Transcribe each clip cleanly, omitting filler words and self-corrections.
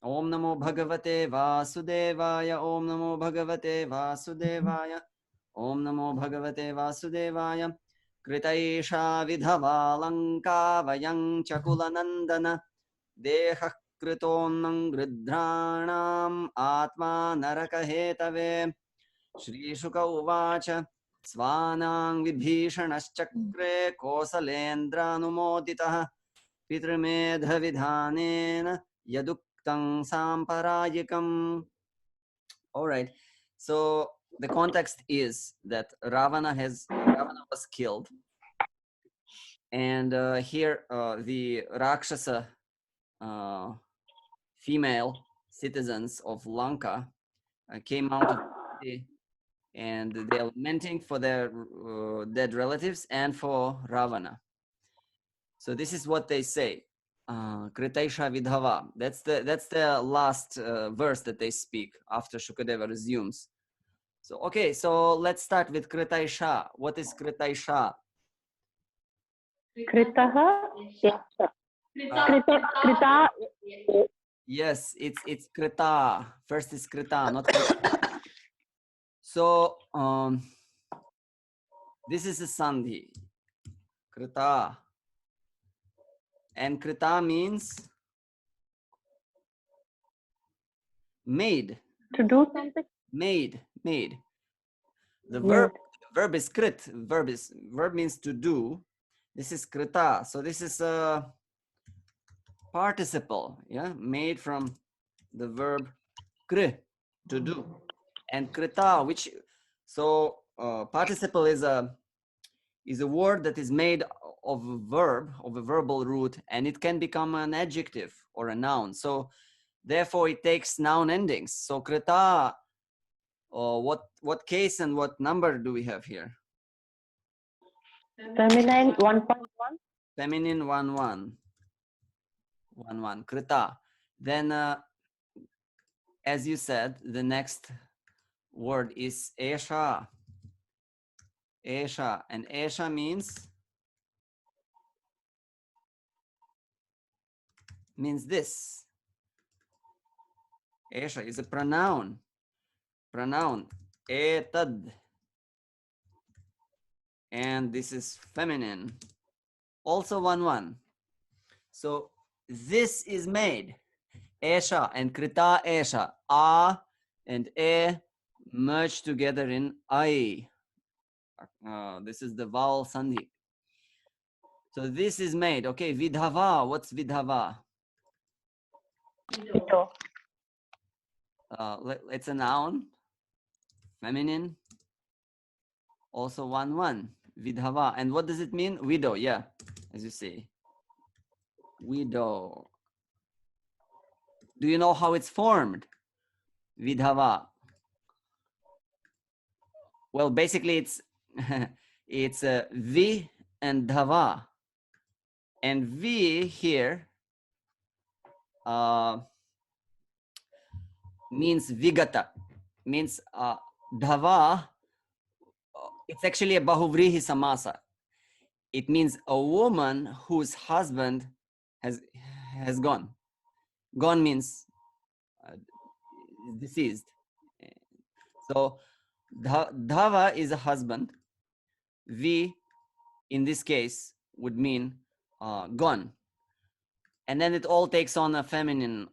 Om Namo Bhagavate Vasudevaya. Om Namo Bhagavate Vasudevaya. Om Namo Bhagavate Vasudevaya. Kritaisha vidhava lanka vayang chakulanandana. Deha kritonang gridranam atma narakahetave. Shri Shuka uvacha. Svanang vibhishanashchakre kosalendranumoditaha. Pitramedha vidhanena yaduktam samparayikam. All right. So the context is that Ravana was killed, and here the Rakshasa female citizens of Lanka came out of the city, and they're lamenting for their dead relatives and for Ravana. So this is what they say. Kritaisha vidhava. That's the last verse that they speak after Shukadeva resumes. So okay, so let's start with Kritaisha. What is Kritaisha? Kritaha. Krita. Yes, it's Krita. First is Krita, not Krita. So this is a sandhi. Krita. And Krita means made. To do something. Made. The verb is krit. Verb means to do. This is krita. So this is a participle, yeah, made from the verb kri, to do, and krita, which participle is a word that is made of a verb, of a verbal root, and it can become an adjective or a noun. So therefore it takes noun endings. So krita, what case and what number do we have here? Feminine 1.1. Feminine 1-1. 1-1. Krita. Then, as you said, the next word is esha. Esha. And esha means this. Esha is a pronoun. Etad. And this is feminine. Also 1-1. So this is made. Esha and krita esha. A and e merge together in I. This is the vowel sandhi. So this is made. Okay, vidhava. What's vidhava? Widow. It's a noun. Feminine. Also 1-1. Vidhava. And what does it mean? Widow. Yeah, as you say. Widow. Do you know how it's formed? Vidhava. Well, basically it's it's vi and dhava. And vi here means vigata, means dhava. It's actually a bahuvrihi samasa. It means a woman whose husband has gone. Gone means deceased. So dhava is a husband. Vi in this case would mean gone. And then it all takes on a feminine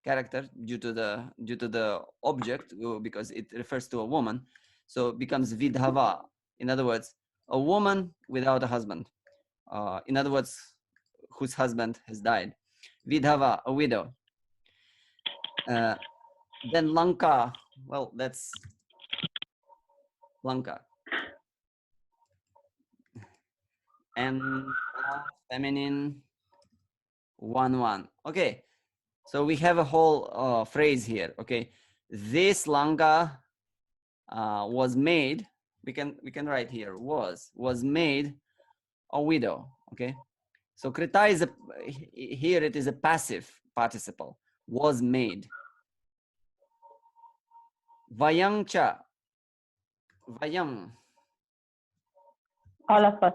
character due to the object, because it refers to a woman. So it becomes vidhava. In other words, a woman without a husband. In other words, whose husband has died. Vidhava, a widow. Then Lanka, well, that's Lanka. And feminine 1-1. Okay, so we have a whole phrase here. Okay, this Lanka was made. We can write here was made a widow. Okay, so krita is here it is a passive participle. Was made. Vayang cha. Vayam. All of us.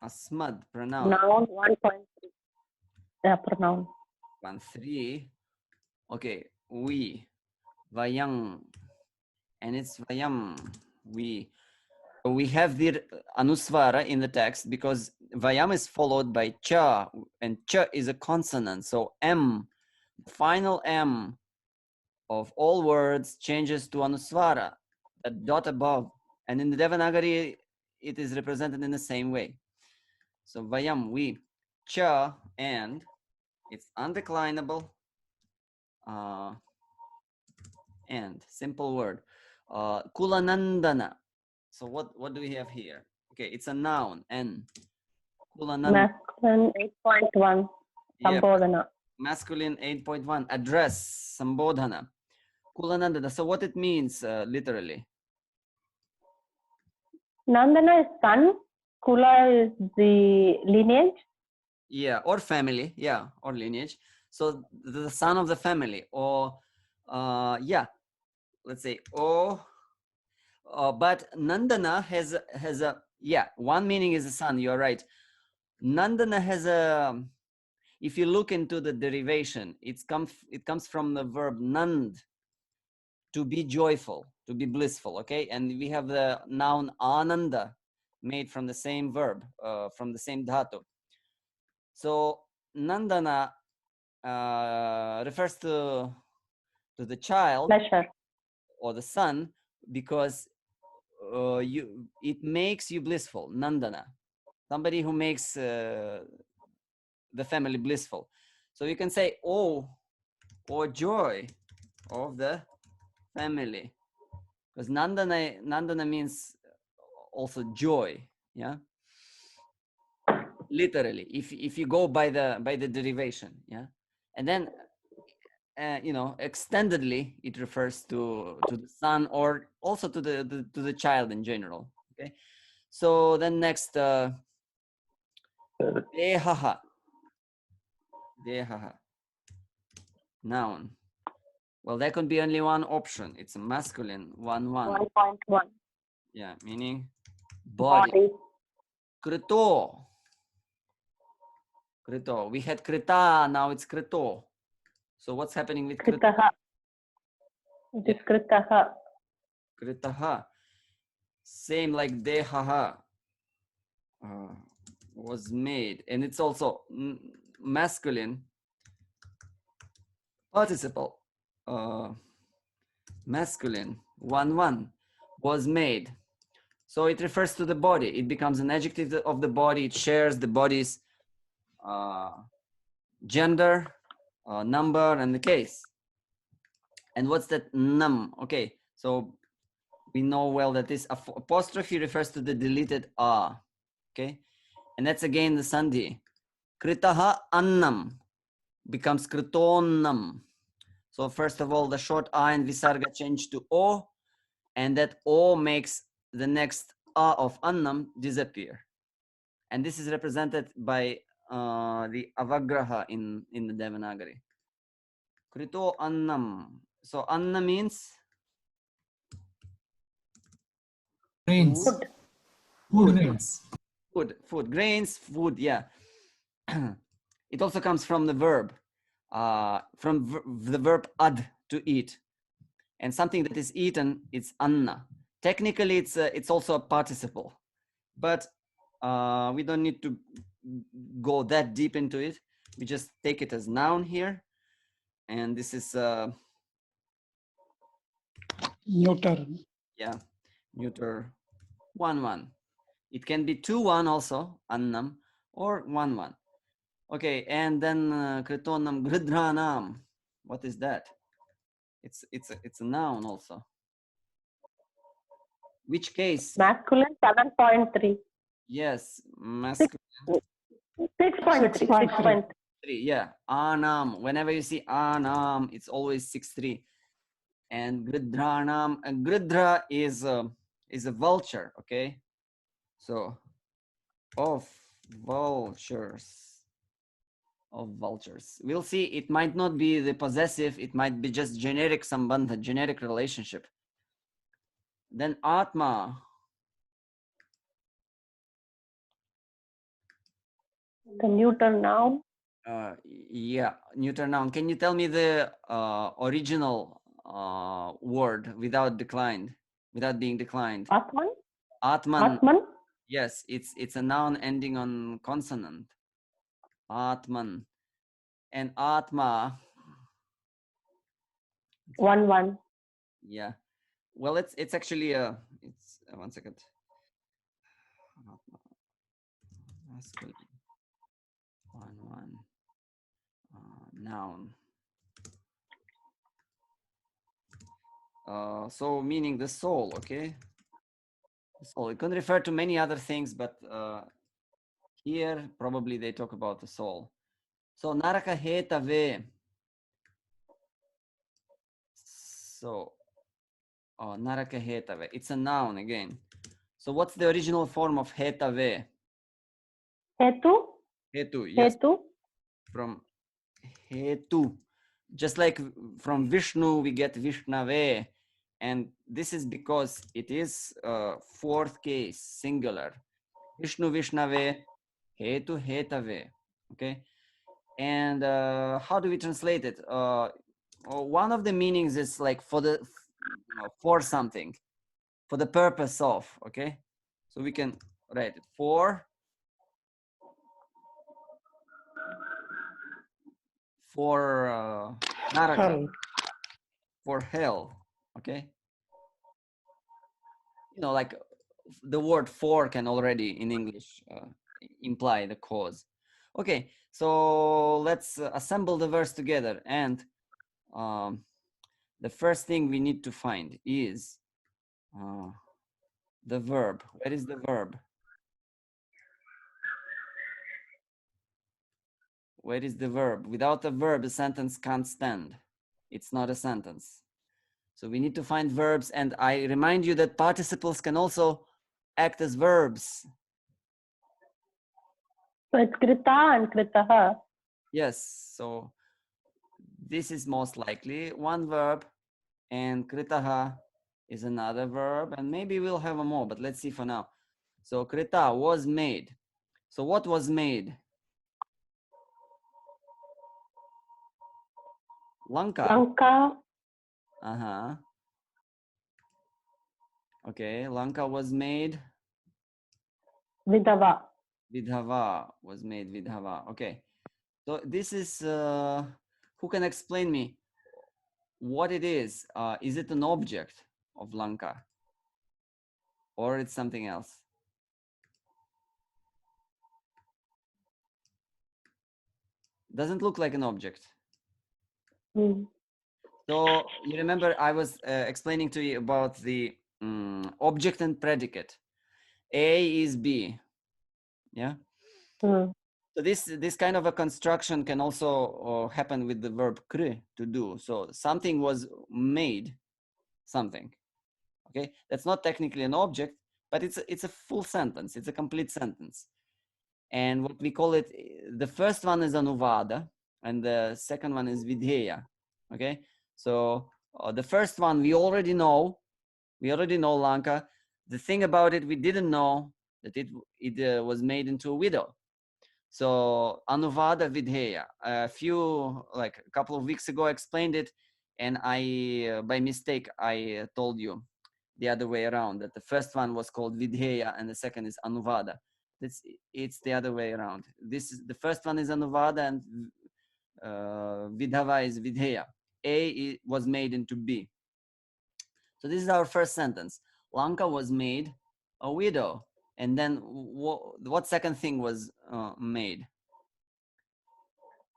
Asmad, pronoun. Noun 1.3. Yeah, pronoun. 1, 3. Okay, we, vayam, and it's vayam, we. We have the anusvara in the text because vayam is followed by cha, and cha is a consonant. So M, final M of all words changes to anusvara, a dot above. And in the Devanagari, it is represented in the same way. So vayam, we, cha, and it's undeclinable, and simple word. Kulanandana. So what do we have here? Okay, it's a noun, N. Kulanandana. Masculine 8.1. Yeah, Sambodhana. masculine 8.1. Address, Sambodhana. Kulanandana. So what it means literally? Nandana is son. Kula is the lineage. Yeah, or family. Yeah, or lineage. So the son of the family, or yeah, let's say, or but Nandana has a yeah, one meaning is the son. You're right. Nandana has a, if you look into the derivation, it comes from the verb nand, to be joyful, to be blissful. Okay, and we have the noun ananda made from the same verb, from the same dhatu. So Nandana refers to the child Pleasure. or the son, because it makes you blissful. Nandana, somebody who makes the family blissful. So you can say, oh, or joy of the family, because Nandana means also joy. Yeah, literally, if you go by the derivation. Yeah, and then you know, extendedly it refers to the son, or also to the child in general. Okay, so then next, dehaha. Dehaha, noun. Well, there could be only one option. It's a masculine, 1 1. 1.1. Yeah, meaning body. Body. Krito. Krito. We had krita, now it's krito. So what's happening with krito? Kritaha. It is kritaha. Kritaha. Same like dehaha was made. And it's also masculine participle. Masculine, 1 1, was made. So it refers to the body. It becomes an adjective of the body. It shares the body's gender, number, and the case. And what's that num? Okay, so we know well that this apostrophe refers to the deleted a. Okay, and that's again the sandhi. Kritaha annam becomes kritonam. So first of all, the short a and visarga change to o, and that o makes the next a of annam disappear. And this is represented by the avagraha in the Devanagari. Krito annam. So anna means Grains. Food. Food grains. food, grains, food. Yeah. It also comes from the verb, the verb ad, to eat, and something that is eaten, it's anna. Technically, it's also a participle, but we don't need to go that deep into it. We just take it as noun here, and this is Neuter. yeah, neuter 1 1. It can be 2 1 also, annam, or 1 1. Okay, and then kritonam gridranam. What is that? It's a noun also. Which case? Masculine 7.3. Yes, masculine. 6.3. 6.3. 3. Yeah, anam. Whenever you see anam, it's always 6 3. And gridranam. And gridra is a vulture. Okay, so of vultures. Of vultures. We'll see, it might not be the possessive, it might be just generic sambandha, generic relationship. Then atma. The neuter noun. Yeah, neuter noun. Can you tell me the original word without declined, without being declined? Atman? Atman. Atman? Yes, it's a noun ending on consonant. Atman. And Atma. 1 1. Yeah. Well, it's actually it's 1 second. Atma. Masculine. 1 1. Noun. So meaning the soul, okay? The soul. It can refer to many other things, but here probably they talk about the soul. So naraka hetave. So naraka hetave. It's a noun again. So what's the original form of hetave? Hetu? Hetu, yes, Hetu? from hetu. Just like from Vishnu, we get Vishnave. And this is because it is fourth case, singular. Vishnu, Vishnave, Hetu, Hetave. Okay. And how do we translate it? One of the meanings is like for the, for something, for the purpose of, okay? So we can write it for Naraka, Hell. for hell, okay? You know, like the word for can already in English imply the cause. Okay, so let's assemble the verse together. And the first thing we need to find is the verb. Where is the verb? Where is the verb? Without a verb, a sentence can't stand. It's not a sentence. So we need to find verbs. And I remind you that participles can also act as verbs. So it's krita and kritaha. Yes, so this is most likely one verb, and kritaha is another verb, and maybe we'll have a more, but let's see for now. So krita was made. So what was made? Lanka. Lanka? Uh-huh. Okay, Lanka was made. Vidava. Vidhava was made. Vidhava. Okay. So this is, who can explain me what it is? Is it an object of Lanka? Or it's something else? Doesn't look like an object. Hmm. So you remember I was explaining to you about the object and predicate. A is B. Yeah. Hmm. So this kind of a construction can also happen with the verb kr, to do. So something was made, something. Okay, that's not technically an object, but it's a full sentence. It's a complete sentence. And what we call it, the first one is anuvada, and the second one is vidheya. Okay, so the first one we already know. We already know Lanka. The thing about it, we didn't know that it was made into a widow. So anuvada vidheya. A couple of weeks ago, I explained it, and I by mistake I told you the other way around, that the first one was called vidheya and the second is anuvada. It's the other way around. The first one is anuvada and vidhava is vidheya. A was made into B. So this is our first sentence. Lanka was made a widow. And then what second thing was made?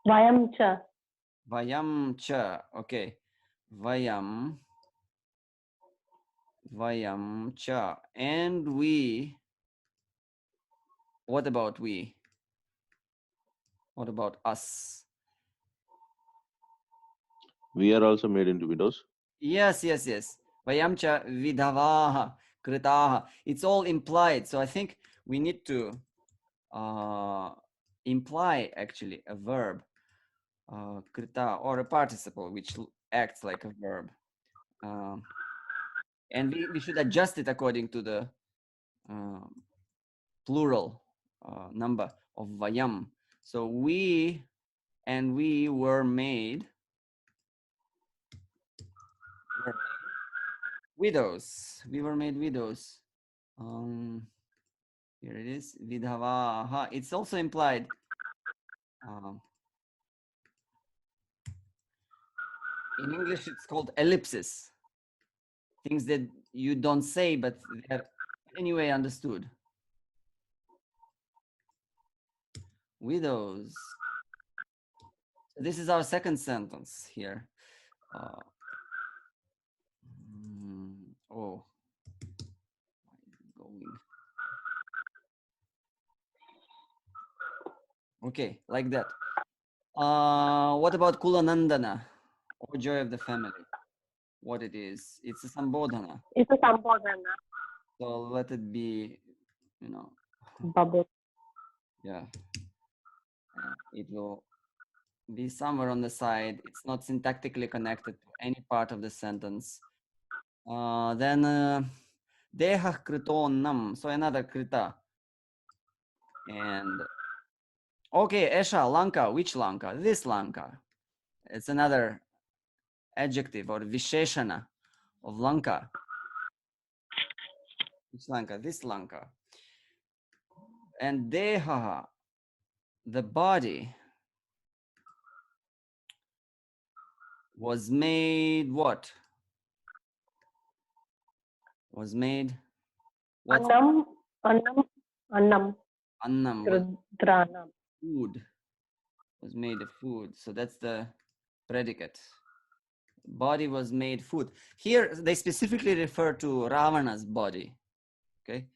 Vayam cha. Vayam cha. Okay. Vayam cha. And we, what about we? What about us? We are also made into widows. Yes. Vayam cha vidhavaha kritaha. It's all implied. So I think we need to imply actually a verb, krita, or a participle which acts like a verb. And we should adjust it according to the plural number of vayam. So we and we were made widows. We were made widows. Here it is, vidhavaha. It's also implied. In English, it's called ellipsis. Things that you don't say, but they're anyway understood. Widows. So this is our second sentence here. Oh, why is it going? Okay, like that. What about Kulanandana, or joy of the family? What it is? It's a Sambodhana. It's a Sambodhana. So let it be, Babu. Yeah. It will be somewhere on the side. It's not syntactically connected to any part of the sentence. Then deha kritonam, so another krita. And okay, Esha, Lanka, which Lanka? This Lanka. It's another adjective or visheshana of Lanka. Which Lanka? This Lanka. And deha, the body, was made what? Was made what? Annam. Annam was Rudranam. food. Was made of food. So that's the predicate. Body was made food. Here they specifically refer to Ravana's body. Okay,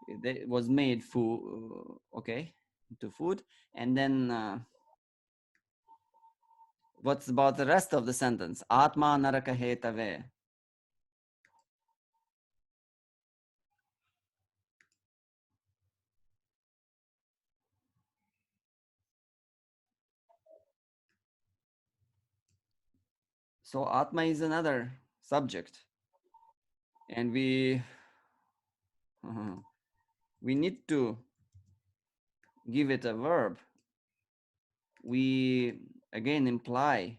it was made food. Okay, to food. And then what's about the rest of the sentence? Atma naraka hetave. So Atma is another subject, and we need to give it a verb. We again imply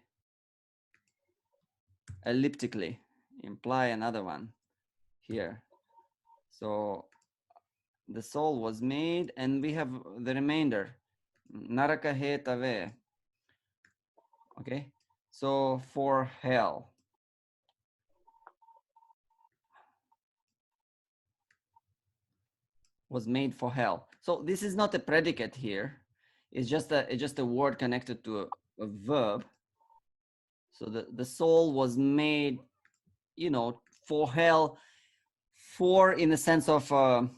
elliptically, imply another one here. So the soul was made, and we have the remainder, naraka hetave. Okay, so for hell. Was made for hell. So this is not a predicate here. It's just a word connected to a verb. So the soul was made, for hell, for in the sense of for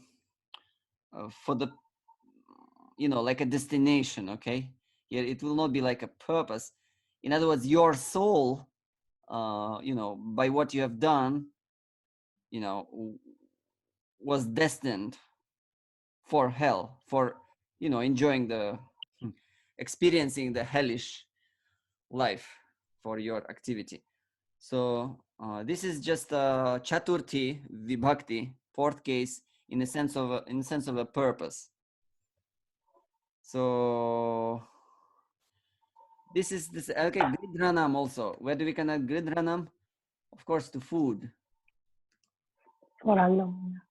the, like a destination. Okay, here it will not be like a purpose. In other words, your soul, by what you have done, was destined for hell, for enjoying the experiencing the hellish life for your activity. So this is just a chaturthi vibhakti, fourth case, in the sense of a purpose. So this is this. Okay, gridranam also. Where do we connect gridranam? Of course, to food. For Annam.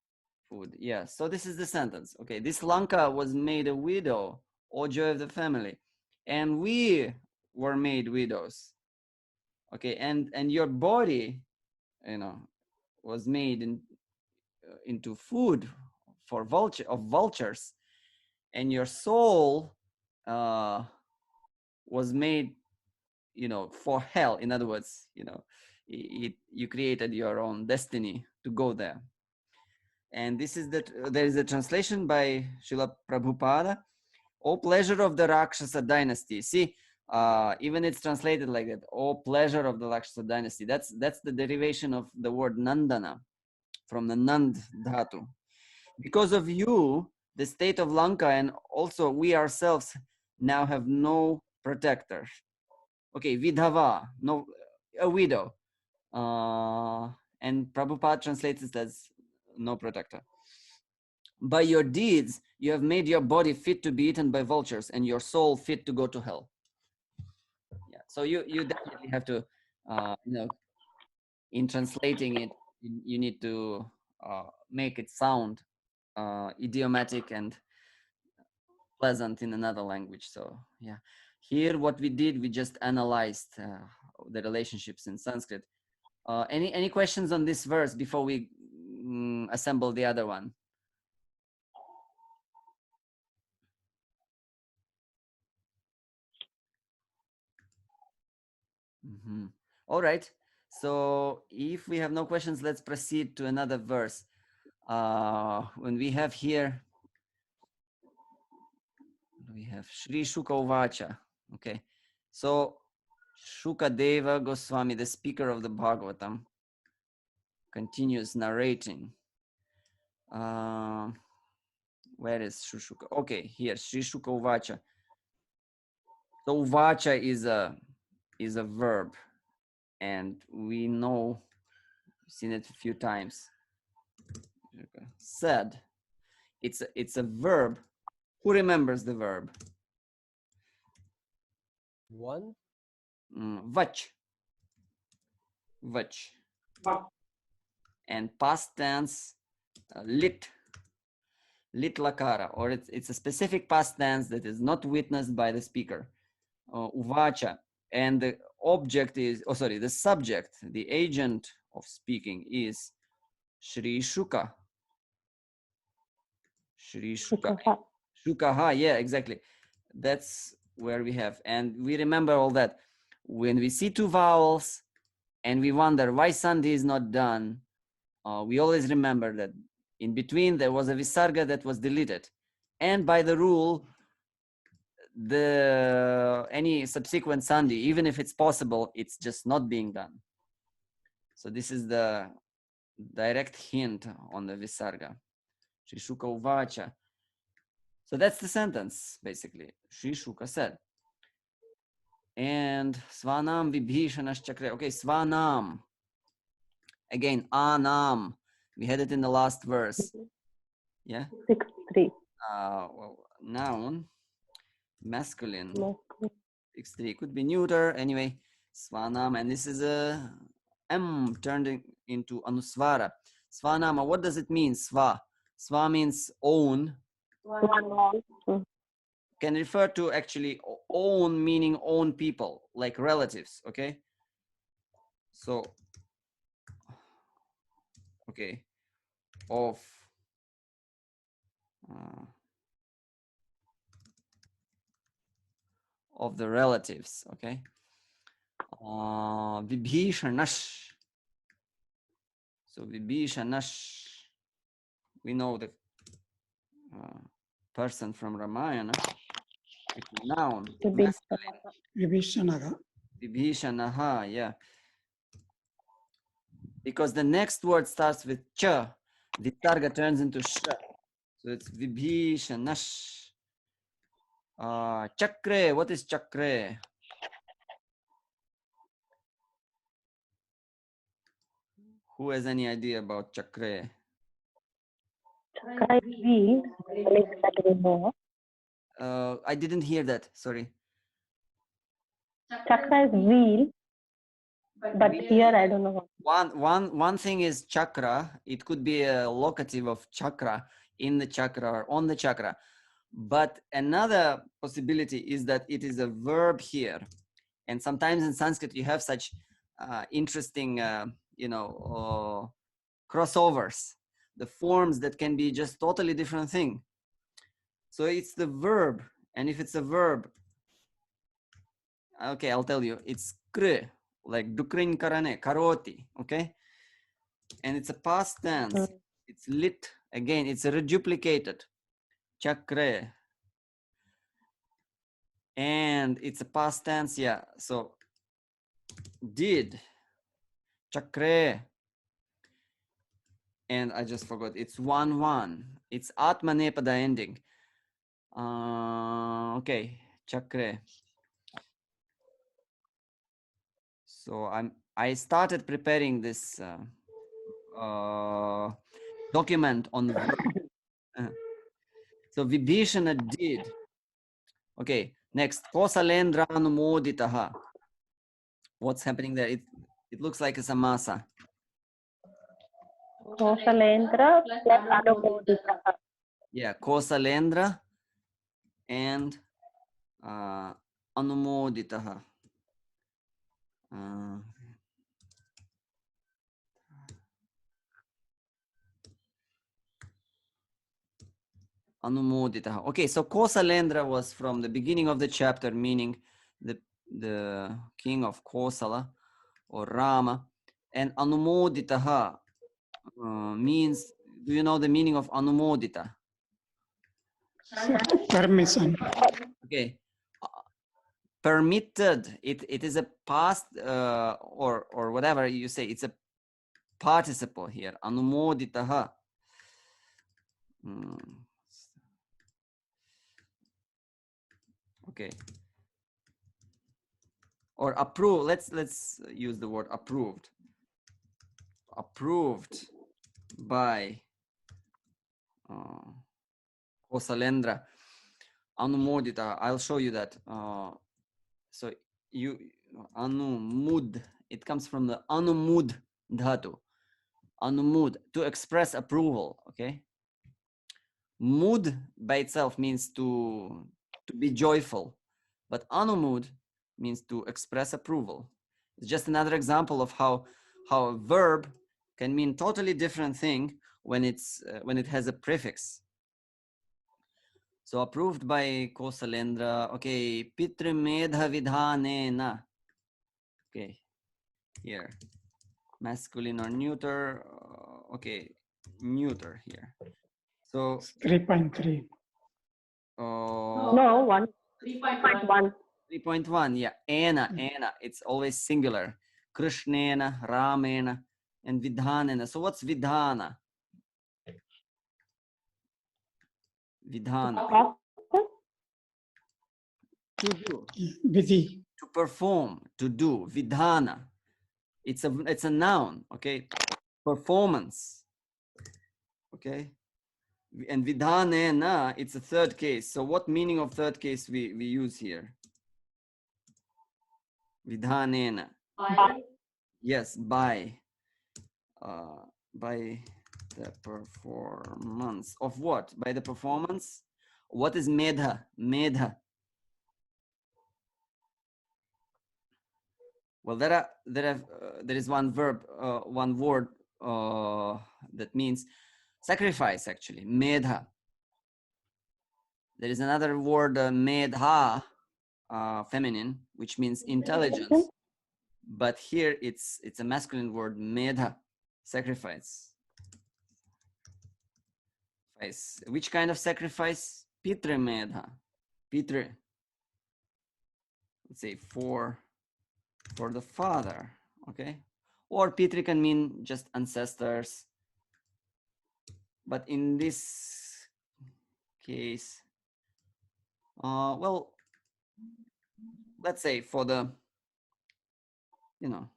Food. Yeah. So this is the sentence. Okay, this Lanka was made a widow, O joy of the family, and we were made widows. Okay, and your body, was made into food for vultures, and your soul was made, for hell. In other words, you created your own destiny to go there. And this is there is a translation by Srila Prabhupada. O pleasure of the Rakshasa dynasty. See, even it's translated like that. O pleasure of the Rakshasa dynasty. That's the derivation of the word Nandana, from the Nand dhatu. Because of you, the state of Lanka, and also we ourselves now have no protector. Okay, vidhava, no, a widow. And Prabhupada translates it as no protector. By your deeds, you have made your body fit to be eaten by vultures and your soul fit to go to hell. So you definitely have to, you know, in translating it, you need to make it sound idiomatic and pleasant in another language. So yeah, here what we did, we just analyzed the relationships in Sanskrit. Any questions on this verse before we assemble the other one? All right. So if we have no questions, let's proceed to another verse. When we have here, we have Shri Shuka Uvacha. Okay. So Shukadeva Goswami, the speaker of the Bhāgavatam, continues narrating. Where is Shuka? Okay, here, Shri Shuka Uvacha. So Uvacha is a verb, and we know, seen it a few times. Said. It's a verb. Who remembers the verb? One. Vach. Vach. And past tense, lit. Lit lakara, or it's a specific past tense that is not witnessed by the speaker. Uvacha. And the object is, the subject, the agent of speaking is Shri Shuka. Shri Shuka. Shukaha, yeah, exactly. That's where we have. And we remember all that. When we see two vowels and we wonder why sandhi is not done, we always remember that in between there was a visarga that was deleted. And by the rule, any subsequent sandhi, even if it's possible, it's just not being done. So this is the direct hint on the visarga. Shri Shuka Uvacha. So that's the sentence, basically. Shri Shuka said. And Svanam Vibhishanash Chakra. Okay, Svanam. Again, Anam. We had it in the last verse. Yeah? 6-3. Well, noun, masculine. 6-3. Could be neuter. Anyway, Svanam. And this is a M turned into Anusvara. Svanama. What does it mean? Sva. Sva means own. Can refer to actually own, meaning own people, like relatives. Okay. So, okay, of the relatives. Okay. Vibhishanash. So Vibhishanash, we know the person from Ramayana. It's a noun. Vibhishanaha. Vibhishanaha, yeah. Because the next word starts with cha, the targa turns into sh. So it's Vibhishanash. Chakre, what is chakre? Who has any idea about chakre? Chakra is wheel. That we know. I didn't hear that. Sorry. Chakra is wheel, but here I don't know. One thing is chakra. It could be a locative of chakra, in the chakra or on the chakra. But another possibility is that it is a verb here. And sometimes in Sanskrit you have such interesting, crossovers. The forms that can be just totally different thing. So it's the verb. And if it's a verb, okay, I'll tell you, it's kr, like dukrin karane, karoti, okay? And it's a past tense. It's lit. Again, it's a reduplicated. Chakre. And it's a past tense, yeah. So did. Chakre. And I just forgot. It's 1-1. It's Atmanepada ending. Okay. Chakre. So I started preparing this document on the verb. So Vibhishana did. Okay, next. Kosalendra anumoditaha. What's happening there? It looks like a samasa. Kosalendra plus Anumoditaha. Yeah, Kosalendra and Anumoditaha. Anumoditaha. Okay, so Kosalendra was from the beginning of the chapter, meaning the king of Kosala or Rama, and Anumoditaha means. Do you know the meaning of Anumodita? Permission. Okay, permitted. It is a past or whatever you say. It's a participle here. Anumoditaha. Okay. Or approve. Let's use the word approved. Approved by Kosalendra. Anumodita. I'll show you that. So you anumud. It comes from the anumud dhatu. Anumud, to express approval. Okay. Mood by itself means to be joyful, but anumud means to express approval. It's just another example of how a verb can mean totally different thing when it has a prefix. So approved by Kosalendra. Okay, Pitrimedha Vidhanena. Okay, here, masculine or neuter. Okay, neuter here. So 3.3. No, 3.1. 3.1, yeah. Ena. It's always singular. Krishnena, Ramena, and Vidhanena. So what's Vidhana? Vidhana. To do. Vidhi. To perform. To do. Vidhana. It's a noun. Okay. Performance. Okay. And Vidhanena, it's a third case. So what meaning of third case we use here? Vidhanena. Yes, by the performance of what? By the performance. What is medha? Medha. Well, there is one verb, one word that means sacrifice. Actually, medha. There is another word, medha, feminine, which means intelligence. But here it's a masculine word, medha, sacrifice. Which kind of sacrifice? Pitre medha. Pitre. Let's say for the father. Okay. Or Pitri can mean just ancestors. But in this case, well, let's say for the, the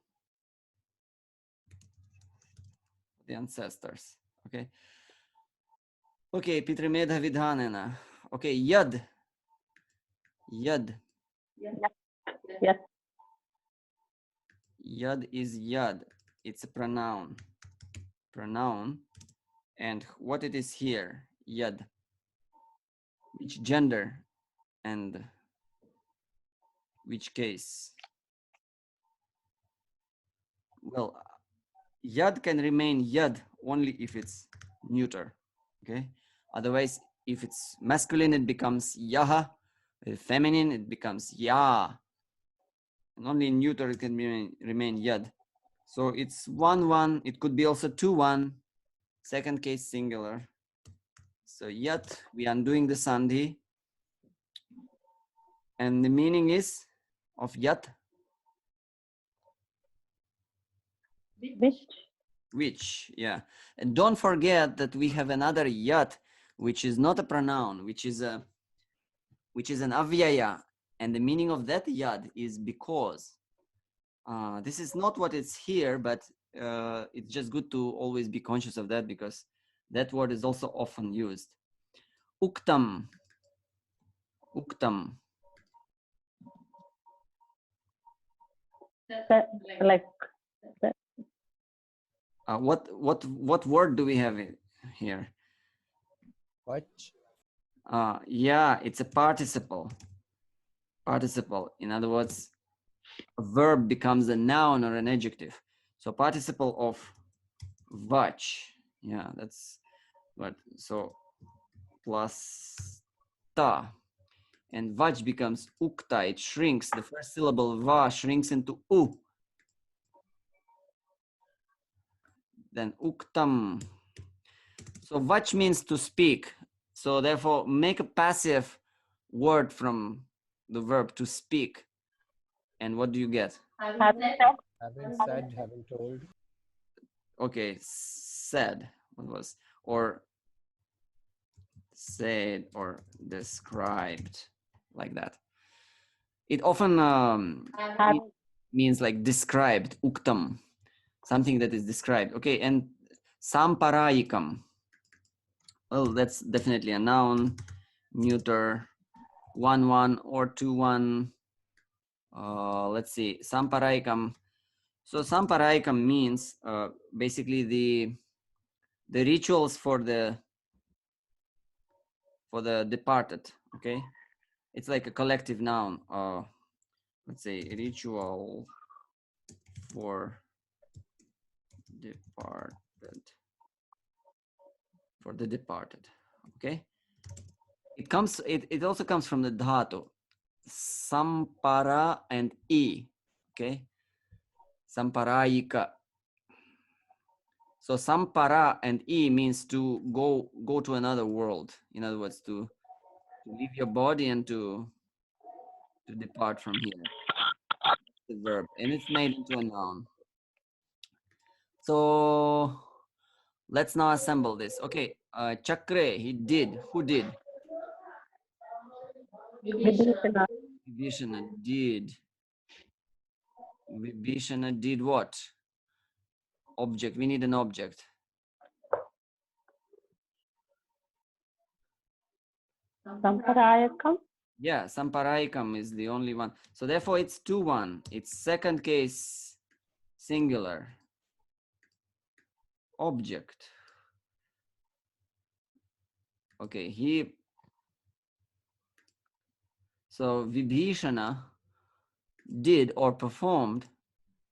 ancestors. Okay. Okay, Pitri medha vidhanena. Okay, yad. Yad. Yes. Yad is yad. It's a pronoun. Pronoun. And what it is here? Yad. Which gender and which case? Well, yad can remain yad only if it's neuter. Okay. Otherwise, if it's masculine, it becomes yaha. If feminine, it becomes ya. And only in neuter it can remain yad. So it's 1-1. It could be also 2-1. Second case singular. So yat, we are undoing the sandhi. And the meaning is of yat? Which, yeah. And don't forget that we have another yat, which is not a pronoun, which is an avyaya. And the meaning of that yad is because. This is not what it's here, but it's just good to always be conscious of that because that word is also often used. Uktam. Uktam. Like What word do we have here? Watch. Yeah, it's a participle. Participle. In other words, a verb becomes a noun or an adjective. So participle of vach. Yeah, that's what. So plus ta. And vach becomes ukta. It shrinks. The first syllable va shrinks into u. Then uktam. So vach means to speak. So therefore, make a passive word from the verb to speak. And what do you get? having said, Having said, having told. Okay, said. What was? Or said or described, like that. It often having means like described, uktam, something that is described. Okay, and samparayikam. Well, that's definitely a noun, neuter, 1-1 or 2-1. Let's see, samparayikam. So samparayikam means basically the rituals for the departed. Okay, it's like a collective noun. Let's say ritual for departed. For the departed. Okay. It also comes from the dhatu sampara and e. Okay. Samparayika. So sampara and e means to go to another world. In other words, to leave your body and to depart from here. The verb, and it's made into a noun. So let's now assemble this. Okay, Chakre, he did. Who did? Vibhishana, Vibhishana did. Vibhishana did what? Object. We need an object. Samparayakam, Yeah, Samparayikam is the only one. So therefore it's 2-1. It's second case singular. Object. Okay, so Vibhishana did or performed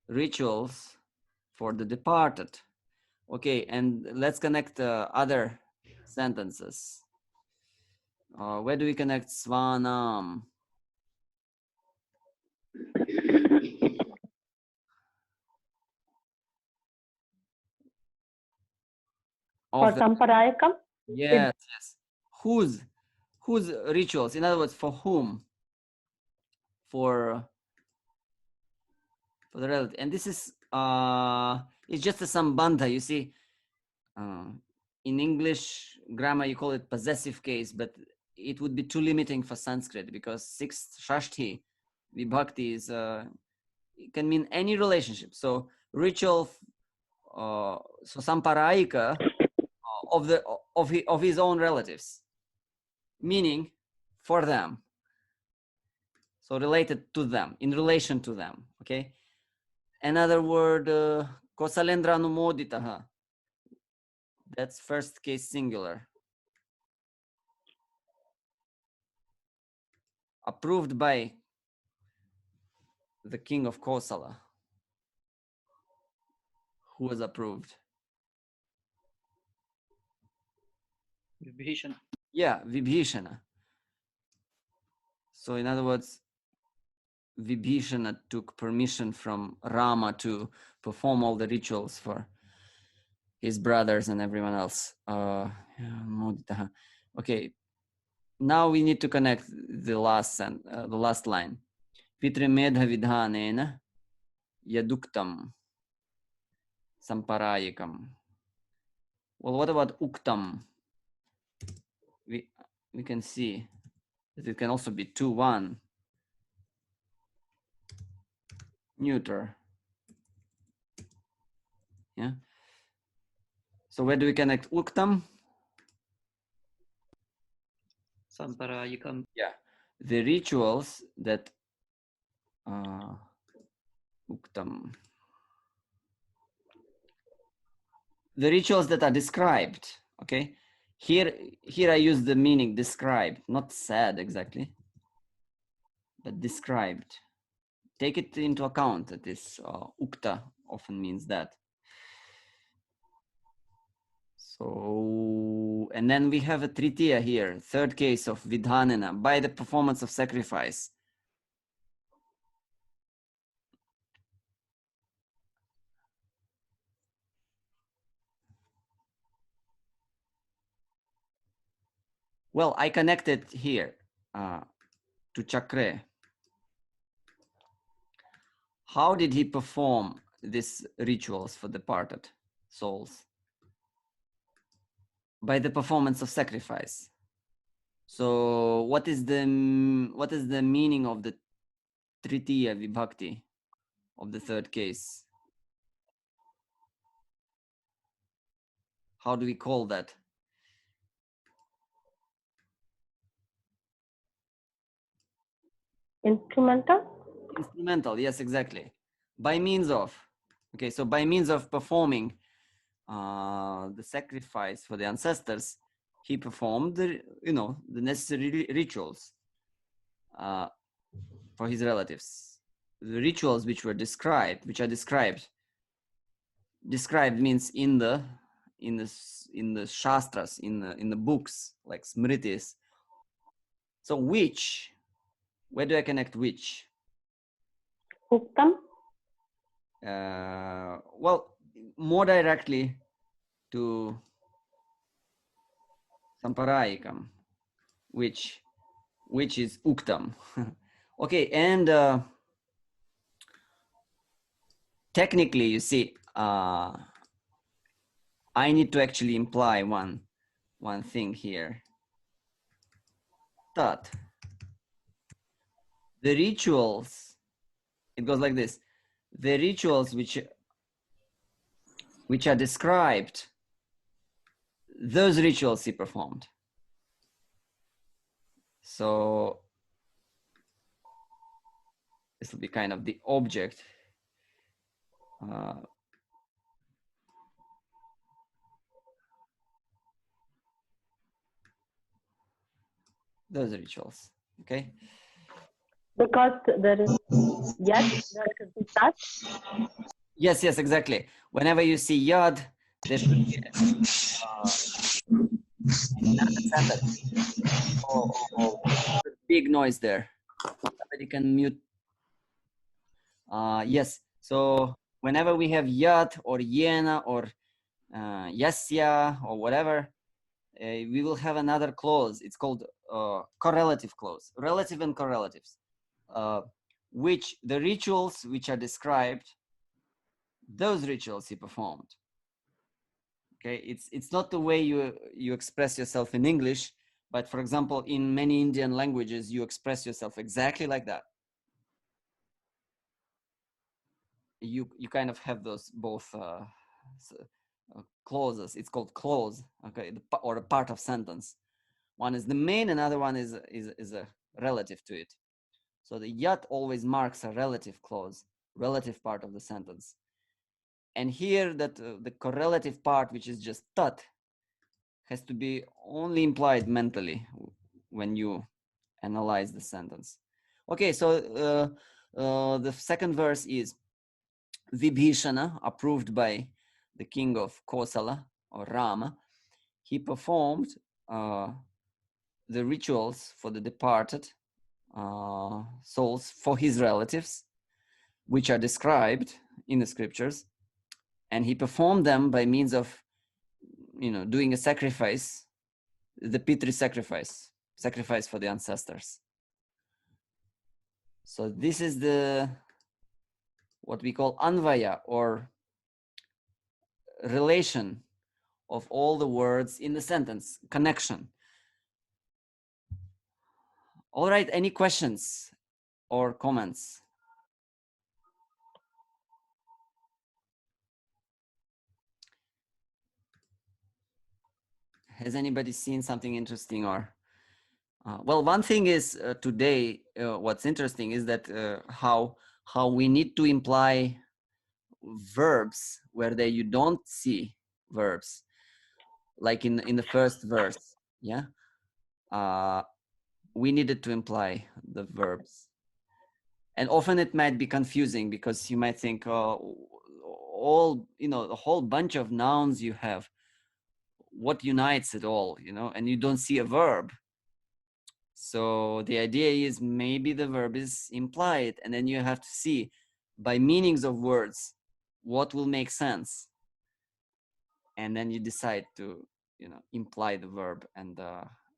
rituals for the departed. Okay, and let's connect other sentences. Where do we connect Svanam? for Of the, Samparayakam, yes. Whose rituals? In other words, for whom? For the relative. And this is it's just a sambandha. You see, in English grammar you call it possessive case, but it would be too limiting for Sanskrit because sixth shashti vibhakti is it can mean any relationship. So ritual, so samparayika of his own relatives, meaning for them. So related to them, in relation to them. Okay. Another word, kosalendra anumoditaha. That's first case singular. Approved by the king of Kosala. Who was approved? Vibhishana. Yeah, Vibhishana. So in other words, Vibhishana took permission from Rama to perform all the rituals for his brothers and everyone else. Okay, now we need to connect the last line. Pitrimedha vidhanena yaduktam samparayikam. Well, what about uktam? We can see that it can also be 2-1. Neuter. Yeah. So where do we connect uktam? Samparayikam. Yeah. The rituals that Uktam. The rituals that are described, okay? Here I use the meaning described, not said exactly, but described. Take it into account that this ukta often means that. So, and then we have a tritiya here, third case of vidhanena, by the performance of sacrifice. Well, I connected here to chakre. How did he perform these rituals for departed souls? By the performance of sacrifice. So what is the meaning of the tritiya vibhakti of the third case? How do we call that? Instrumental? Instrumental, yes, exactly. By means of, okay, so by means of performing the sacrifice for the ancestors, he performed the, the necessary rituals for his relatives. The rituals which are described means in the shastras, in the books like smritis. So which, where do I connect which? Uktam? Well, more directly to Samparayikam, which is Uktam. Okay, and technically, you see, I need to actually imply one thing here. That the rituals, it goes like this: the rituals which are described, those rituals he performed. So this will be kind of the object. Those rituals, okay? Because there is yet, there should be that. Yes, exactly. Whenever you see yad, there should be another sentence. Oh, big noise there. Somebody can mute. Yes, so whenever we have yad or yena or yasya or whatever, we will have another clause. It's called correlative clause, relative and correlatives, which the rituals which are described, those rituals he performed. Okay, it's not the way you express yourself in English, but for example, in many Indian languages, you express yourself exactly like that. You kind of have those both clauses. It's called clause, okay, or a part of sentence. One is the main, another one is a relative to it. So the yat always marks a relative clause, relative part of the sentence. And here that the correlative part, which is just tat, has to be only implied mentally when you analyze the sentence. Okay, so the second verse is Vibhishana, approved by the king of Kosala or Rama. He performed the rituals for the departed souls for his relatives, which are described in the scriptures, and he performed them by means of doing a sacrifice, the Pitri sacrifice for the ancestors. So this is the what we call anvaya, or relation of all the words in the sentence, connection. All right, any questions or comments? Has anybody seen something interesting or? Well, one thing is today, what's interesting is that how how we need to imply verbs where you don't see verbs, like in the first verse. Yeah, we needed to imply the verbs, and often it might be confusing because you might think, all, you know, a whole bunch of nouns you have, what unites it all, you know, and you don't see a verb. So the idea is maybe the verb is implied, and then you have to see by meanings of words what will make sense, and then you decide to, you know, imply the verb, and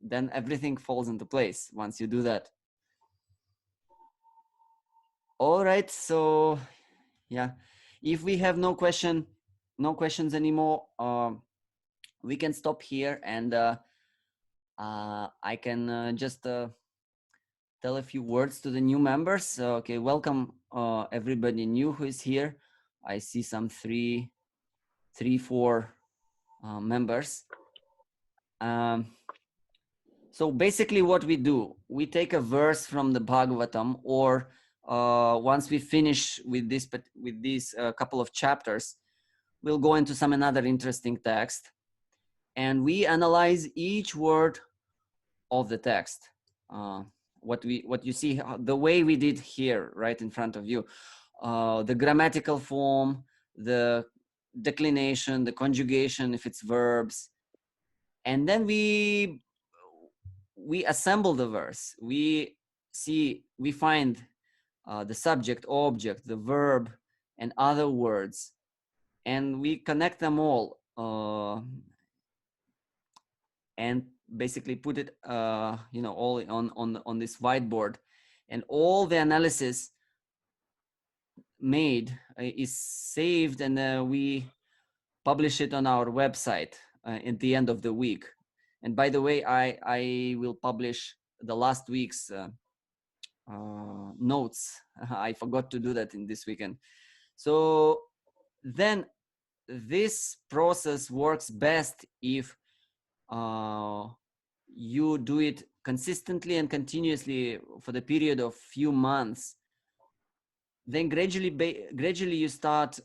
then everything falls into place once you do that. All right, so yeah, if we have no questions anymore, we can stop here, and I can just tell a few words to the new members. Okay, welcome everybody new who is here. I see some four members. So basically what we do, we take a verse from the Bhāgavatam, or once we finish with these couple of chapters, we'll go into some another interesting text, and we analyze each word of the text. What you see, the way we did here right in front of you, the grammatical form, the declination, the conjugation if it's verbs, and then we assemble the verse. We find the subject, object, the verb, and other words, and we connect them all, and basically put it, you know, all on this whiteboard, and all the analysis made is saved, and we publish it on our website at the end of the week. And by the way, I will publish the last week's notes. I forgot to do that in this weekend. So then this process works best if you do it consistently and continuously for the period of few months. Then gradually you start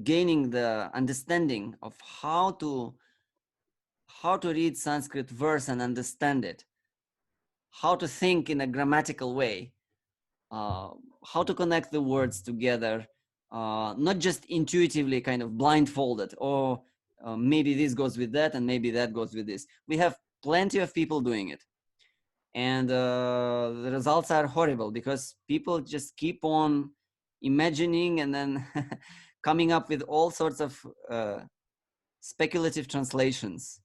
gaining the understanding of how to read Sanskrit verse and understand it, how to think in a grammatical way, how to connect the words together, not just intuitively kind of blindfolded, or maybe this goes with that and maybe that goes with this. We have plenty of people doing it, and the results are horrible because people just keep on imagining and then coming up with all sorts of speculative translations.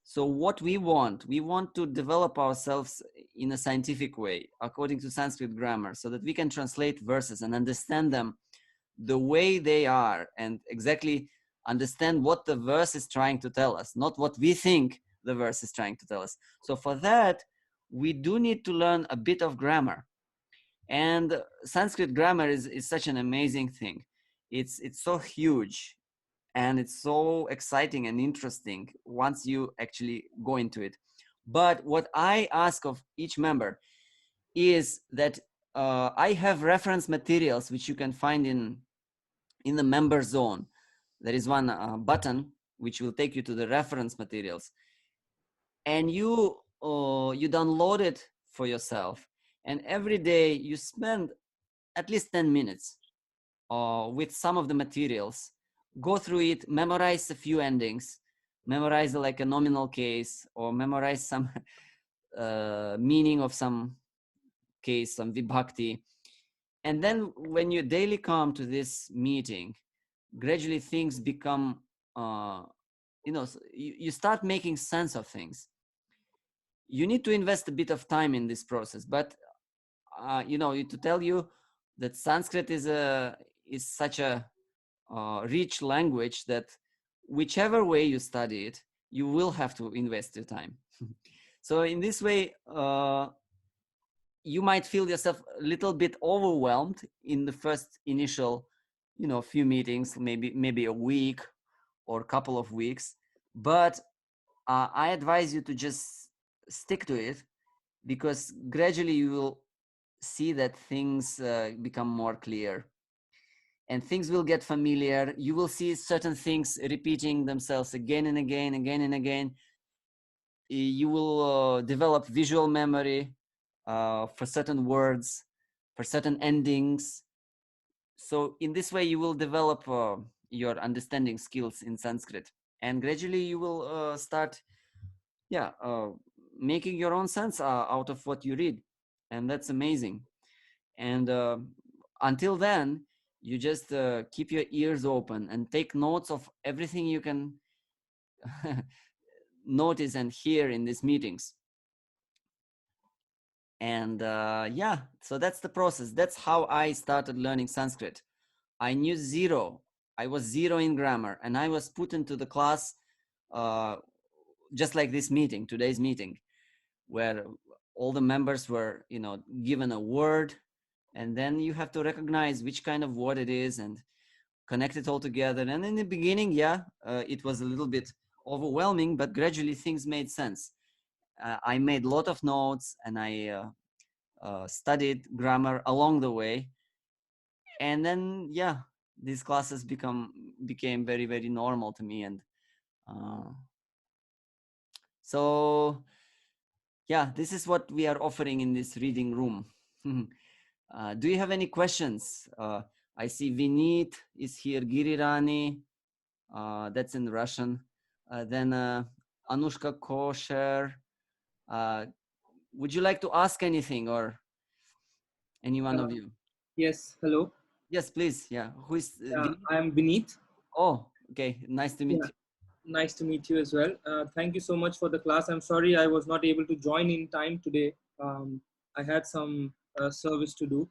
So what we want to develop ourselves in a scientific way according to Sanskrit grammar, so that we can translate verses and understand them the way they are, and exactly understand what the verse is trying to tell us, not what we think the verse is trying to tell us. So for that, we do need to learn a bit of grammar. And Sanskrit grammar is such an amazing thing. It's so huge, and it's so exciting and interesting once you actually go into it. But what I ask of each member is that I have reference materials which you can find in the member zone. There is one button which will take you to the reference materials, and you download it for yourself, and every day you spend at least 10 minutes with some of the materials, go through it, memorize a few endings, memorize like a nominal case, or memorize some meaning of some case, some vibhakti. And then when you daily come to this meeting, gradually things become, you start making sense of things. You need to invest a bit of time in this process, but to tell you that Sanskrit is such a rich language that whichever way you study it, you will have to invest your time. So in this way, you might feel yourself a little bit overwhelmed in the first initial, few meetings, maybe a week or a couple of weeks. But I advise you to just stick to it, because gradually you will see that things become more clear, and things will get familiar. You will see certain things repeating themselves again and again, again and again. You will develop visual memory for certain words, for certain endings. So in this way, you will develop your understanding skills in Sanskrit, and gradually you will start, making your own sense out of what you read, and that's amazing. And until then, you just keep your ears open and take notes of everything you can notice and hear in these meetings. And so that's the process. That's how I started learning Sanskrit. I knew zero. I was zero in grammar, and I was put into the class just like this meeting, today's meeting, where all the members were, given a word, and then you have to recognize which kind of word it is and connect it all together. And in the beginning, it was a little bit overwhelming, but gradually things made sense. I made a lot of notes, and I studied grammar along the way. And then, these classes became very, very normal to me. And so, this is what we are offering in this reading room. Do you have any questions? I see Vinit is here, Girirani, that's in Russian. Then Anushka Kosher. Would you like to ask anything, or any one of you? Yes, hello. Yes, please. Yeah. Who is Vinit? I'm Vineet. Oh, okay. Nice to meet you. Nice to meet you as well. Thank you so much for the class. I'm sorry I was not able to join in time today. I had some service to do,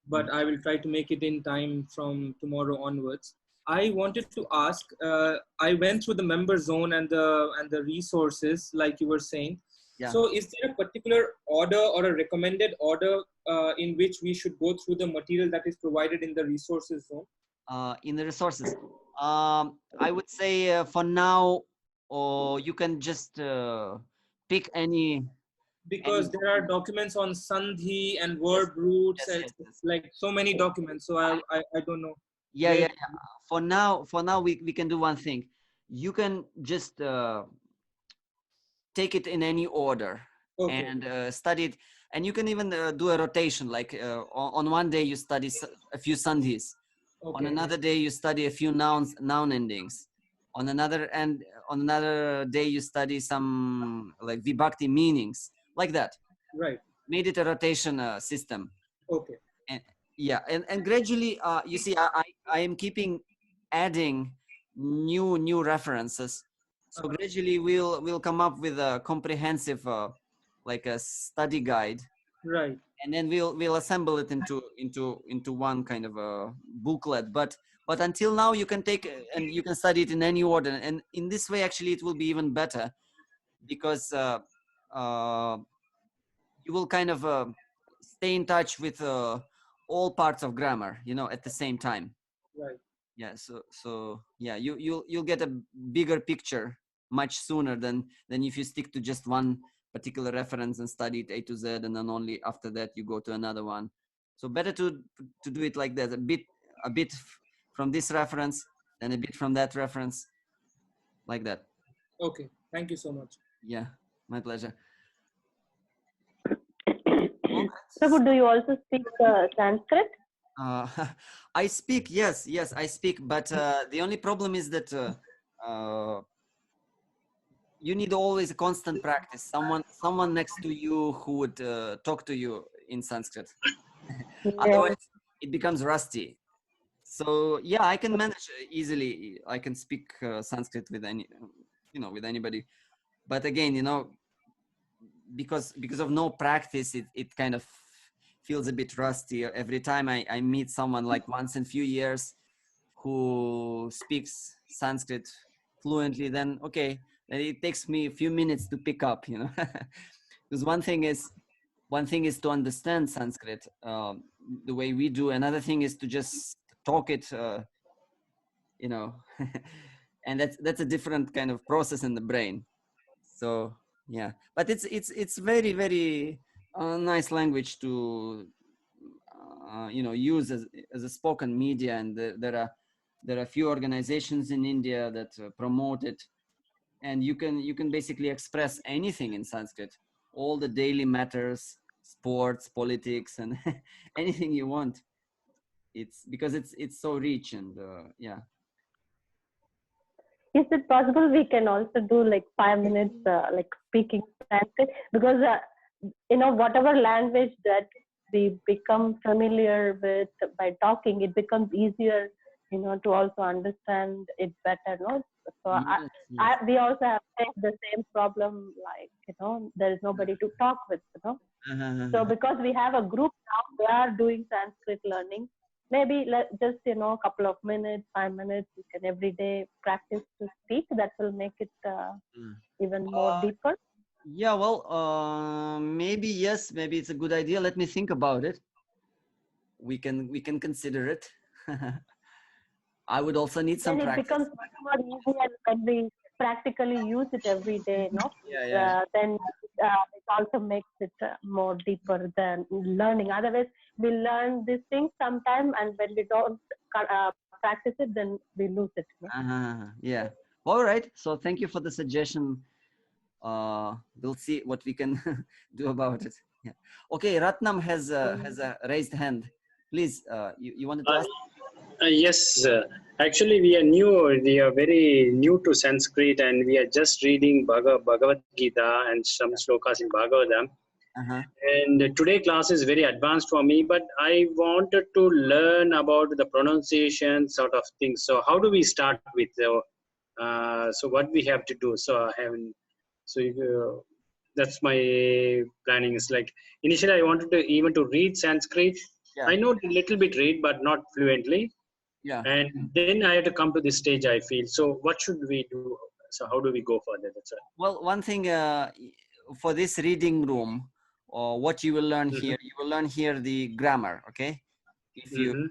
but I will try to make it in time from tomorrow onwards. I wanted to ask, I went through the member zone and the resources like you were saying. Yeah. So is there a particular order or a recommended order in which we should go through the material that is provided in the resources zone? In the resources, I would say for now, you can just pick any. Because there are documents on sandhi and verb roots and like so many documents. So I don't know. Yeah. For now, we can do one thing. You can just take it in any order and study it. And you can even do a rotation. Like on one day you study a few sandhis. On another day you study a few noun endings. On another day you study some like vibhakti meanings, like that. Right. Made it a rotation system. Okay. And gradually you see, I am keeping adding new references. So gradually we'll come up with a comprehensive like a study guide. Right. And then we'll assemble it into one kind of a booklet. But until now you can take and you can study it in any order. And in this way, actually, it will be even better, because you will kind of stay in touch with all parts of grammar, at the same time. Right. Yeah. So you'll get a bigger picture much sooner than if you stick to just one particular reference and study it A to Z, and then only after that you go to another one. So better to do it like that, a bit from this reference, then a bit from that reference, like that. Okay, thank you so much. Yeah, my pleasure. Prabhu, do you also speak Sanskrit? I speak, yes, I speak, but the only problem is that you need always a constant practice. Someone next to you who would talk to you in Sanskrit. Otherwise, it becomes rusty. So yeah, I can manage easily. I can speak Sanskrit with with anybody. But again, because of no practice, it kind of feels a bit rusty. Every time I meet someone, like once in a few years, who speaks Sanskrit fluently, then okay, it takes me a few minutes to pick up, because one thing is to understand Sanskrit the way we do. Another thing is to just talk it, and that's a different kind of process in the brain. So yeah, but it's very, very nice language to use as a spoken media, and there are a few organizations in India that promote it, and you can basically express anything in Sanskrit, all the daily matters, sports, politics, and anything you want. It's because it's so rich, and yeah. Is it possible we can also do like 5 minutes like speaking Sanskrit? Because whatever language that we become familiar with by talking, it becomes easier, to also understand it better. No, so Yes. we also have faced the same problem. Like there is nobody to talk with. So because we have a group now, we are doing Sanskrit learning. Maybe just a couple of minutes, 5 minutes, you can every day practice to speak. That will make it even more deeper. Yeah, well, maybe yes, maybe it's a good idea. Let me think about it. We can consider it. I would also need some Then it practice. becomes much more easier when we practically use it every day. Then it also makes it more deeper than learning. Otherwise, we learn these things sometime, and when we don't practice it, then we lose it. Yeah. All right. So thank you for the suggestion. We'll see what we can do about it. Yeah. Okay. Ratnam has a raised hand. Please, you wanted to ask? Yes, actually we are new. We are very new to Sanskrit, and we are just reading Bhagavad Gita and some slokas in Bhagavatam. And today class is very advanced for me, but I wanted to learn about the pronunciation sort of things. So how do we start with? So what we have to do? So I haven't. So that's my planning. Is like initially I wanted to even to read Sanskrit. Yeah. I know a little bit read, but not fluently. Yeah. And then I had to come to this stage, I feel. So what should we do? So how do we go further? That's right. Well, one thing for this reading room, what you will learn here, you will learn here the grammar, okay? If you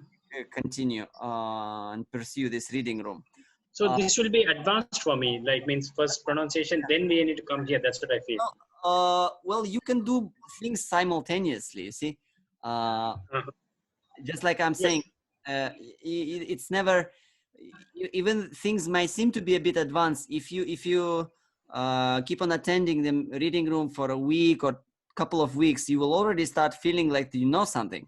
continue and pursue this reading room. So this will be advanced for me, like means first pronunciation, then we need to come here. That's what I feel. Well, you can do things simultaneously, see? Just like I'm saying, it's never, even things might seem to be a bit advanced. If you keep on attending the reading room for a week or couple of weeks, you will already start feeling like you know something.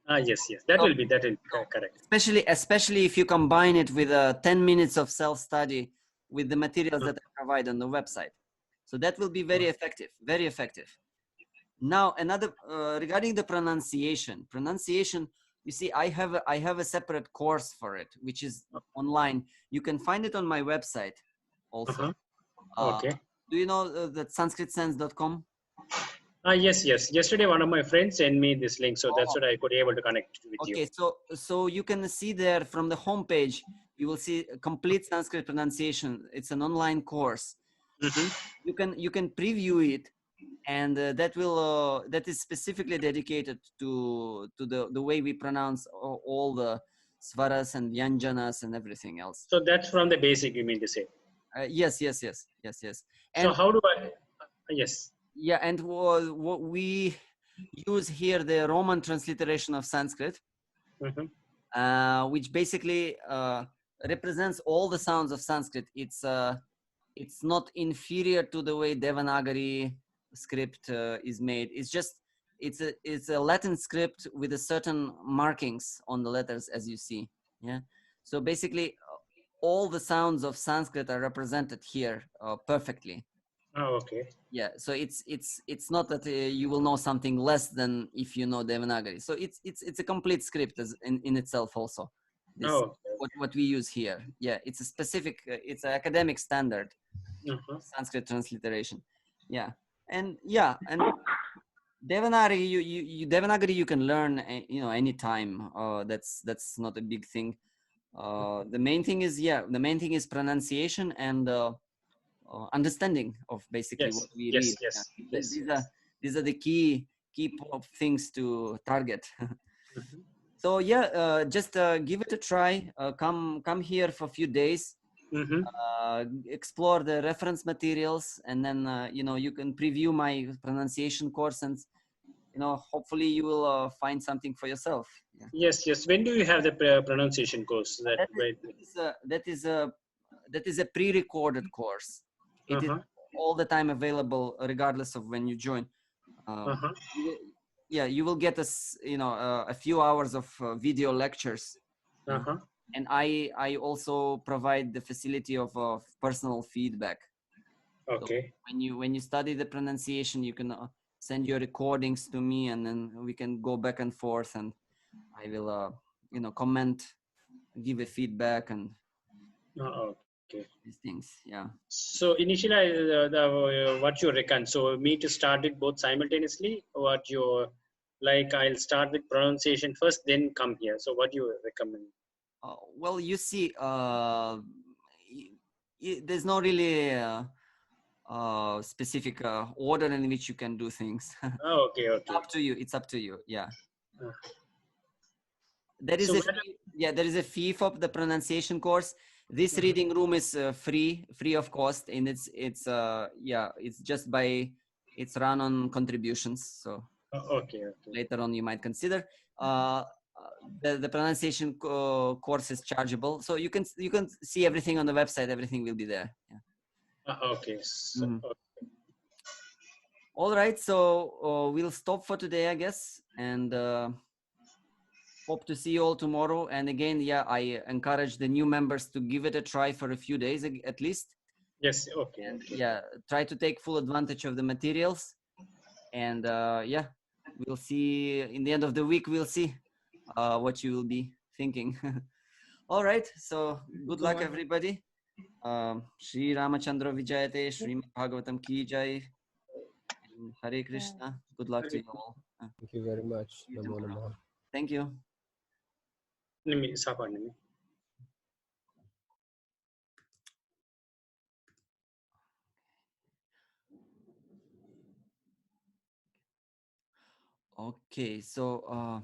Yes, that will be correct. Especially if you combine it with 10 minutes of self-study with the materials that I provide on the website. So that will be very effective, very effective. Now, another regarding the pronunciation, you see, I have a separate course for it, which is online. You can find it on my website also. Okay. Do you know that sanskritsense.com? Yes. Yesterday, one of my friends sent me this link, so that's what I could be able to connect with you. Okay, so you can see there from the homepage, you will see a complete Sanskrit pronunciation. It's an online course. You can preview it, and that is specifically dedicated to the way we pronounce all the svaras and vyanjanas and everything else. So that's from the basic, you mean to say? Yes. And so how do I? Yes. Yeah, and what we use here the Roman transliteration of Sanskrit, which basically represents all the sounds of Sanskrit. It's not inferior to the way Devanagari script is made. It's just it's a Latin script with a certain markings on the letters, as you see. Yeah. So basically, all the sounds of Sanskrit are represented here perfectly. Oh, okay. Yeah. So it's not that you will know something less than if you know Devanagari. So it's a complete script in itself also. This, what we use here. Yeah. It's a specific. It's an academic standard. Sanskrit transliteration. Yeah. And Devanagari you can learn anytime. That's not a big thing. The main thing is pronunciation and understanding of basically what we read. These are the key things to target. So yeah, just give it a try. Come here for a few days. Explore the reference materials, and then you can preview my pronunciation course, and hopefully you will find something for yourself. Yeah. Yes. When do you have the pronunciation course? That is a pre-recorded course. It is all the time available, regardless of when you join. You will get a few hours of video lectures. And I also provide the facility of personal feedback. Okay. So when you study the pronunciation, you can send your recordings to me, and then we can go back and forth, and I will comment, give a feedback, and Okay. these things. Yeah. So initially, what you reckon? So me to start it both simultaneously? What you like? I'll start with pronunciation first, then come here. So what you recommend? Well, you see, there's no really specific order in which you can do things. Okay. It's up to you. It's up to you. Yeah. There is So there is a fee for the pronunciation course. This reading room is free of cost, and it's just it's run on contributions. So okay. later on you might consider. The pronunciation course is chargeable, so you can see everything on the website. Everything will be there. Yeah. Okay. Okay. All right, so we'll stop for today, I guess, and hope to see you all tomorrow. And again, I encourage the new members to give it a try for a few days at least. Yes. Okay. And try to take full advantage of the materials. And we'll see in the end of the week. We'll see what you will be thinking. All right, so good luck, everybody. Shri Ramachandra Vijayate, Srimad Bhāgavatam Ki Jai. Hare Krishna. Good luck to you all. Thank you very much. Namo Namaha. Thank you. Okay, so